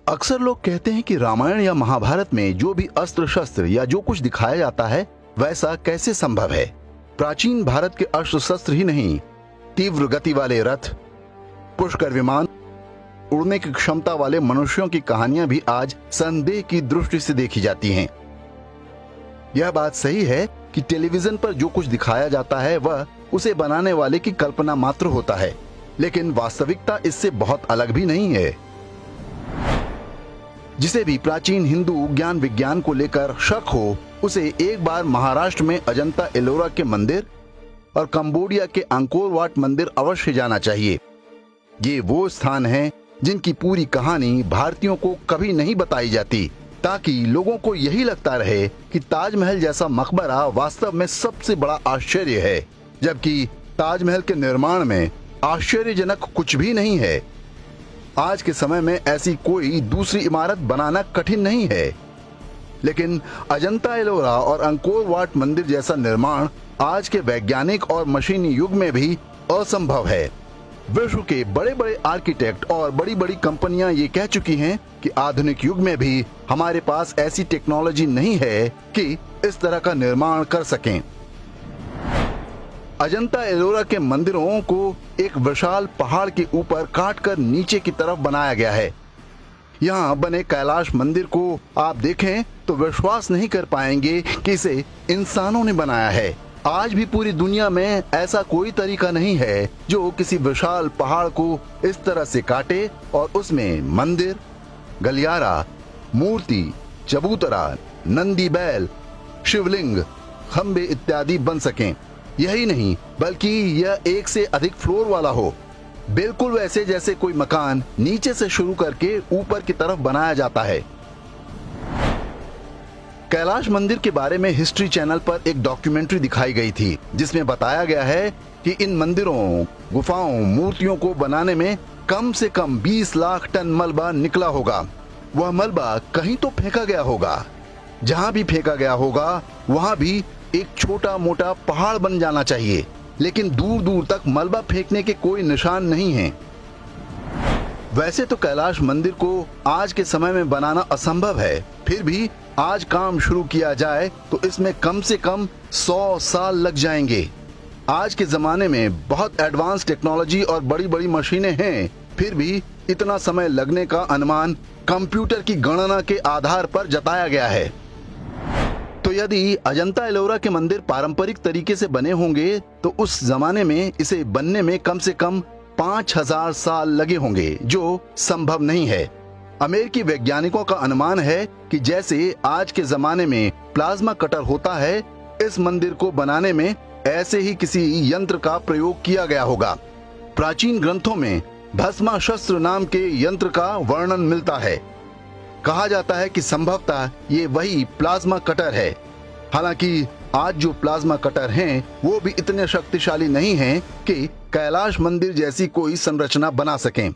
अक्सर लोग कहते हैं कि रामायण या महाभारत में जो भी अस्त्र शस्त्र या जो कुछ दिखाया जाता है वैसा कैसे संभव है। प्राचीन भारत के अस्त्र शस्त्र ही नहीं, तीव्र गति वाले रथ, पुष्कर विमान, उड़ने की क्षमता वाले मनुष्यों की कहानियां भी आज संदेह की दृष्टि से देखी जाती हैं। यह बात सही है कि टेलीविजन पर जो कुछ दिखाया जाता है वह उसे बनाने वाले की कल्पना मात्र होता है, लेकिन वास्तविकता इससे बहुत अलग भी नहीं है। जिसे भी प्राचीन हिंदू ज्ञान विज्ञान को लेकर शक हो, उसे एक बार महाराष्ट्र में अजंता एलोरा के मंदिर और कंबोडिया के अंकोर वाट मंदिर अवश्य जाना चाहिए। ये वो स्थान हैं जिनकी पूरी कहानी भारतीयों को कभी नहीं बताई जाती, ताकि लोगों को यही लगता रहे कि ताजमहल जैसा मकबरा वास्तव में सबसे बड़ा आश्चर्य है, जबकि ताजमहल के निर्माण में आश्चर्यजनक कुछ भी नहीं है। आज के समय में ऐसी कोई दूसरी इमारत बनाना कठिन नहीं है, लेकिन अजंता एलोरा और अंकोर वाट मंदिर जैसा निर्माण आज के वैज्ञानिक और मशीनी युग में भी असंभव है। विश्व के बड़े बड़े आर्किटेक्ट और बड़ी बड़ी कंपनियां ये कह चुकी हैं कि आधुनिक युग में भी हमारे पास ऐसी टेक्नोलॉजी नहीं है कि इस तरह का निर्माण कर सकें। अजंता एलोरा के मंदिरों को एक विशाल पहाड़ के ऊपर काटकर नीचे की तरफ बनाया गया है। यहाँ बने कैलाश मंदिर को आप देखें तो विश्वास नहीं कर पाएंगे कि इसे इंसानों ने बनाया है। आज भी पूरी दुनिया में ऐसा कोई तरीका नहीं है जो किसी विशाल पहाड़ को इस तरह से काटे और उसमें मंदिर, गलियारा, मूर्ति, चबूतरा, नंदी बैल, शिवलिंग, खंबे इत्यादि बन सकें। यही नहीं बल्कि यह एक से अधिक फ्लोर वाला हो, बिल्कुल वैसे जैसे कोई मकान नीचे से शुरू करके ऊपर की तरफ बनाया जाता है। कैलाश मंदिर के बारे में हिस्ट्री चैनल पर एक डॉक्यूमेंट्री दिखाई गई थी, जिसमें बताया गया है कि इन मंदिरों, गुफाओं, मूर्तियों को बनाने में कम से कम 20 लाख टन मलबा निकला होगा। वह मलबा कहीं तो फेंका गया होगा, जहां भी फेंका गया होगा वहां भी एक छोटा मोटा पहाड़ बन जाना चाहिए, लेकिन दूर दूर तक मलबा फेंकने के कोई निशान नहीं है। वैसे तो कैलाश मंदिर को आज के समय में बनाना असंभव है, फिर भी आज काम शुरू किया जाए तो इसमें कम से कम 100 साल लग जाएंगे। आज के जमाने में बहुत एडवांस टेक्नोलॉजी और बड़ी बड़ी मशीनें हैं, फिर भी इतना समय लगने का अनुमान कंप्यूटर की गणना के आधार पर जताया गया है। तो यदि अजंता एलोरा के मंदिर पारंपरिक तरीके से बने होंगे तो उस जमाने में इसे बनने में कम से कम 5000 साल लगे होंगे, जो संभव नहीं है। अमेरिकी वैज्ञानिकों का अनुमान है कि जैसे आज के जमाने में प्लाज्मा कटर होता है, इस मंदिर को बनाने में ऐसे ही किसी यंत्र का प्रयोग किया गया होगा। प्राचीन ग्रंथों में भस्माशस्त्र नाम के यंत्र का वर्णन मिलता है। कहा जाता है कि संभवतः ये वही प्लाज्मा कटर है। हालांकि आज जो प्लाज्मा कटर हैं वो भी इतने शक्तिशाली नहीं हैं कि कैलाश मंदिर जैसी कोई संरचना बना सकें।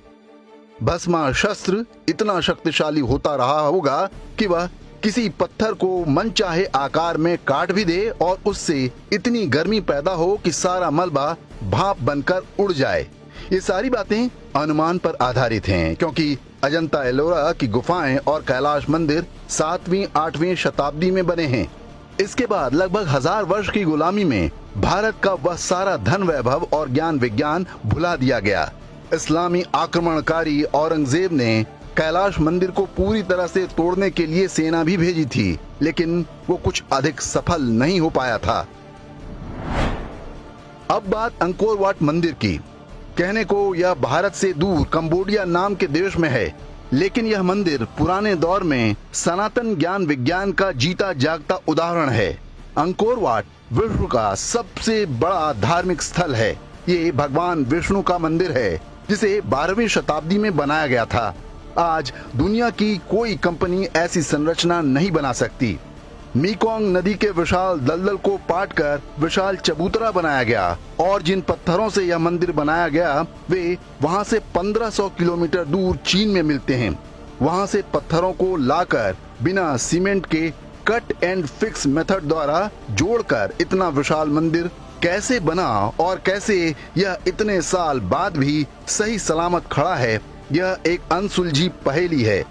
भस्माशस्त्र इतना शक्तिशाली होता रहा होगा कि वह किसी पत्थर को मनचाहे आकार में काट भी दे और उससे इतनी गर्मी पैदा हो कि सारा मलबा भाप बनकर उड़ जाए। ये सारी बातें अनुमान पर आधारित हैं, क्योंकि अजंता एलोरा की गुफाएं और कैलाश मंदिर 7वीं-8वीं शताब्दी में बने हैं। इसके बाद लगभग 1000 वर्ष की गुलामी में भारत का वह सारा धन वैभव और ज्ञान विज्ञान भुला दिया गया। इस्लामी आक्रमणकारी औरंगजेब ने कैलाश मंदिर को पूरी तरह से तोड़ने के लिए सेना भी भेजी थी, लेकिन वो कुछ अधिक सफल नहीं हो पाया था। अब बात अंकोर वाट मंदिर की। कहने को यह भारत से दूर कंबोडिया नाम के देश में है, लेकिन यह मंदिर पुराने दौर में सनातन ज्ञान विज्ञान का जीता जागता उदाहरण है। अंकोर वाट विश्व का सबसे बड़ा धार्मिक स्थल है। ये भगवान विष्णु का मंदिर है, जिसे 12वीं शताब्दी में बनाया गया था। आज दुनिया की कोई कंपनी ऐसी संरचना नहीं बना सकती। मीकोंग नदी के विशाल दलदल को पाटकर विशाल चबूतरा बनाया गया, और जिन पत्थरों से यह मंदिर बनाया गया वे वहां से 1500 किलोमीटर दूर चीन में मिलते हैं। वहां से पत्थरों को लाकर बिना सीमेंट के कट एंड फिक्स मेथड द्वारा जोड़कर इतना विशाल मंदिर कैसे बना और कैसे यह इतने साल बाद भी सही सलामत खड़ा है, यह एक अनसुलझी पहेली है।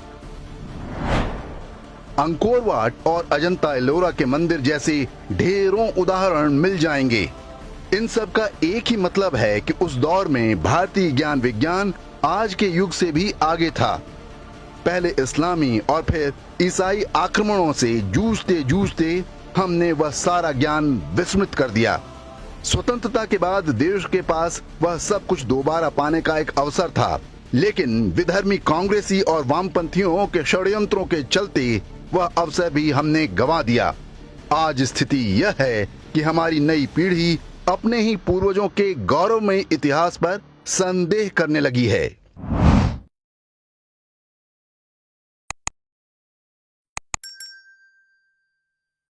अंकोर वाट और अजंता एलोरा के मंदिर जैसे ढेरों उदाहरण मिल जाएंगे। इन सब का एक ही मतलब है कि उस दौर में भारतीय ज्ञान विज्ञान आज के युग से भी आगे था। पहले इस्लामी और फिर ईसाई आक्रमणों से जूझते जूझते हमने वह सारा ज्ञान विस्मृत कर दिया। स्वतंत्रता के बाद देश के पास वह सब कुछ दोबारा पाने का एक अवसर था, लेकिन विधर्मी कांग्रेसी और वामपंथियों के षड्यंत्रों के चलते वह अवसर भी हमने गंवा दिया। आज स्थिति यह है कि हमारी नई पीढ़ी अपने ही पूर्वजों के गौरवमयी इतिहास पर संदेह करने लगी है।